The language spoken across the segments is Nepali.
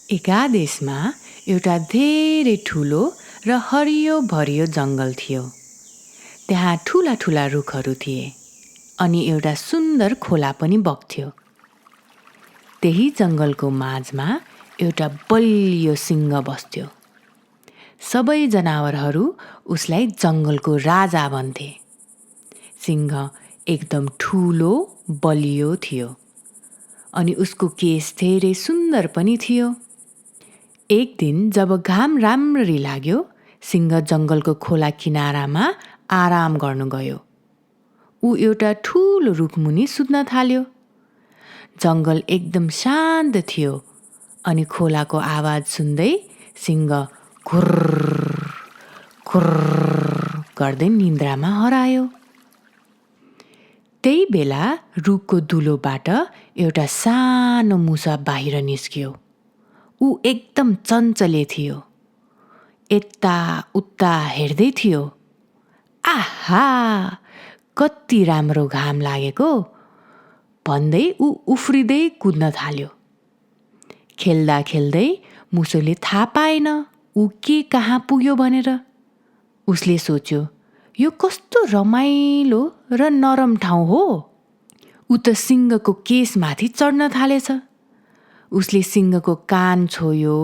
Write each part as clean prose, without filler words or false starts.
एकादेशमा एउटा धेरै ठुलो र हरियो भरियो जङ्गल थियो। त्यहाँ ठुला ठुला रुखहरू थिए अनि एउटा सुन्दर खोला पनि बग्थ्यो। त्यही जङ्गलको माझमा एउटा बलियो सिंह बस्थ्यो। सबै जनावरहरू उसलाई जङ्गलको राजा भन्थे। सिंह एकदम ठुलो बलियो थियो अनि उसको केश धेरै सुन्दर पनि थियो। एक दिन जब घाम राम्ररी लाग्यो, सिंह जङ्गलको खोला किनारामा आराम गर्न गयो। ऊ एउटा ठुलो रुखमुनि सुत्न थाल्यो। जङ्गल एकदम शान्त थियो अनि खोलाको आवाज सुन्दै सिंह घुर्र घुर्र गर्दै निन्द्रामा हरायो। त्यही बेला रुखको दुलोबाट एउटा सानो मुसा बाहिर निस्कियो। ऊ एकदम चञ्चले थियो। यता उता हेर्दै थियो। आहा, कति राम्रो घाम लागेको भन्दै ऊ उफ्रिँदै कुद्न थाल्यो। खेल्दा खेल्दै मुसोले थाहा पाएन ऊ के कहाँ पुग्यो भनेर। उसले सोच्यो, यो कस्तो रमाइलो र नरम ठाउँ हो। ऊ त सिंहको केशमाथि चढ्न थालेछ। उसले सिंहको कान छोयो,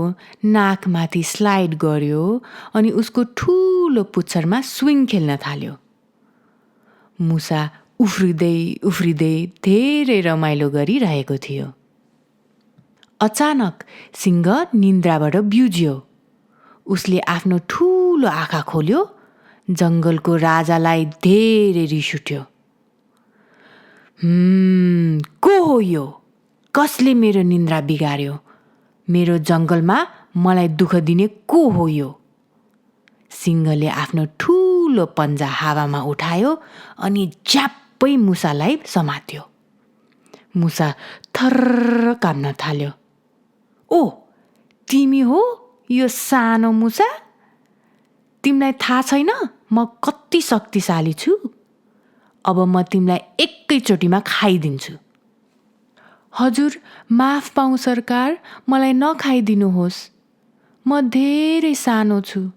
नाकमाथि स्लाइड गर्यो अनि उसको ठुलो पुच्छरमा स्विङ खेल्न थाल्यो। मुसा उफ्रिँदै उफ्रिँदै धेरै रमाइलो गरिरहेको थियो। अचानक सिंह निन्द्राबाट बिउज्यो। उसले आफ्नो ठुलो आँखा खोल्यो। जङ्गलको राजालाई धेरै रिस उठ्यो। को हो यो? कसले मेरो निन्द्रा बिगार्यो? मेरो जङ्गलमा मलाई दुःख दिने को हो यो? सिंहले आफ्नो ठुलो पन्जा हावामा उठायो अनि झ्याप्पै मुसालाई समात्यो। मुसा थर्र काम्न थाल्यो। ओ, तिमी हो यो सानो मुसा? तिमीलाई थाहा छैन म कति शक्तिशाली छु? अब म तिमीलाई एकैचोटिमा खाइदिन्छु। हजुर, माफ पाऊँ सरकार, मलाई नखाइदिनुहोस्। म धेरै सानो छु।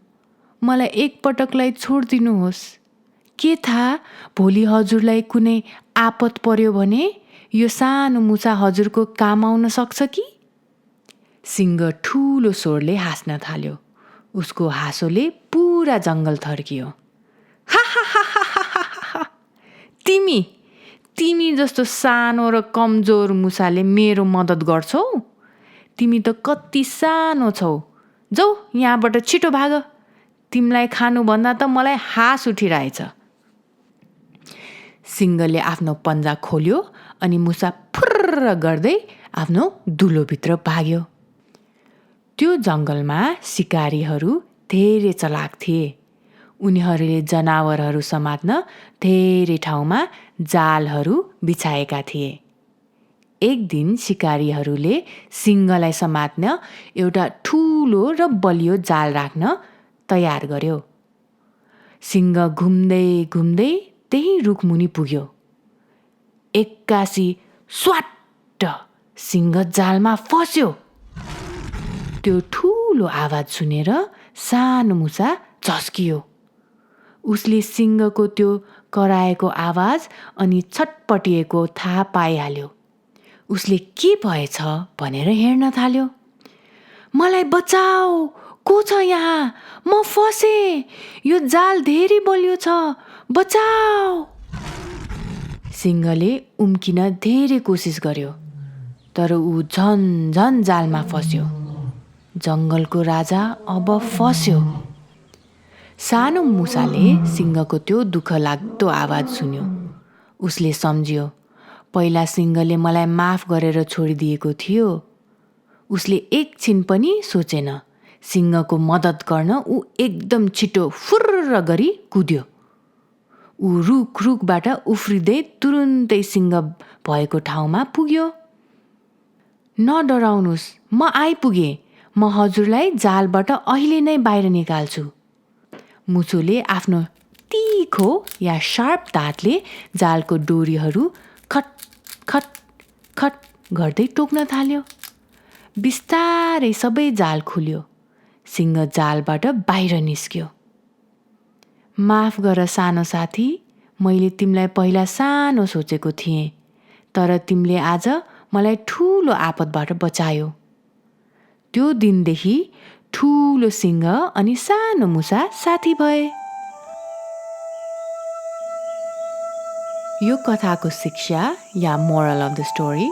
मलाई एकपटकलाई छोडिदिनुहोस्। के थाहा, भोलि हजुरलाई कुनै आपत पर्यो भने यो सानो मुसा हजुरको काम आउन सक्छ कि? सिंह ठुलो स्वरले हाँस्न थाल्यो। उसको हाँसोले पुरा जङ्गल थर्कियो। हा हा हा हा हा हा! तिमी जस्तो सानो र कमजोर मुसाले मेरो मद्दत गर्छौ? तिमी त कति सानो छौ। जाऊ यहाँबाट छिटो भाग। तिमीलाई खानुभन्दा त मलाई हाँस उठिरहेछ। सिंहले आफ्नो पन्जा खोल्यो अनि मुसा फुर्र गर्दै आफ्नो दुलोभित्र भाग्यो। त्यो जङ्गलमा सिकारीहरू धेरै चलाक थिए। उनीहरूले जनावरहरू समात्न धेरै ठाउँमा जालहरू बिछाएका थिए। एक दिन सिकारीहरूले सिंहलाई समात्न एउटा ठुलो र बलियो जाल राख्न तयार गर्यो। सिंह घुम्दै घुम्दै त्यही रुखमुनि पुग्यो। एक्कासी स्वाट्ट सिंह जालमा फस्यो। त्यो ठुलो आवाज सुनेर सानो मुसा झस्कियो। उसले सिंहको त्यो कराएको आवाज अनि छटपटिएको थाहा पाइहाल्यो। उसले के भएछ भनेर हेर्न थाल्यो। मलाई बचाऊ, को छ यहाँ? म फसेँ। यो जाल धेरै बलियो छ, बचाऊ। सिंहले उम्किन धेरै कोसिस गर्यो, तर ऊ झन जालमा फस्यो। जङ्गलको राजा अब फस्यो। सानो मुसाले सिंहको त्यो दुःख लाग्दो आवाज सुन्यो। उसले सम्झ्यो, पहिला सिंहले मलाई माफ गरेर छोडिदिएको थियो। उसले एकछिन पनि सोचेन। सिंहको मद्दत गर्न ऊ एकदम छिटो फुर्र गरी कुद्यो। ऊ रुखबाट उफ्रिँदै तुरुन्तै सिंह भएको ठाउँमा पुग्यो। नडराउनुहोस्, म आइपुगेँ। म हजुरलाई जालबाट अहिले नै बाहिर निकाल्छु। मुसोले आफ्नो तिखो या शार्प दाँतले जालको डोरीहरू खट खट खट गर्दै टोक्न थाल्यो। बिस्तारै सबै जाल खुल्यो। सिंह जालबाट बाहिर निस्क्यो। माफ गर सानो साथी, मैले तिमीलाई पहिला सानो सोचेको थिएँ, तर तिमीले आज मलाई ठुलो आपतबाट बचायो। त्यो दिनदेखि ठुलो सिंह अनि सानो मुसा साथी भए। यो कथाको शिक्षा या मोरल अफ द स्टोरी,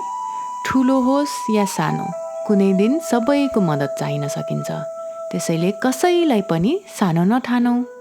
ठुलो होस् या सानो, कुनै दिन सबैको मद्दत चाहिन सकिन्छ। त्यसैले कसैलाई पनि सानो नठानौ।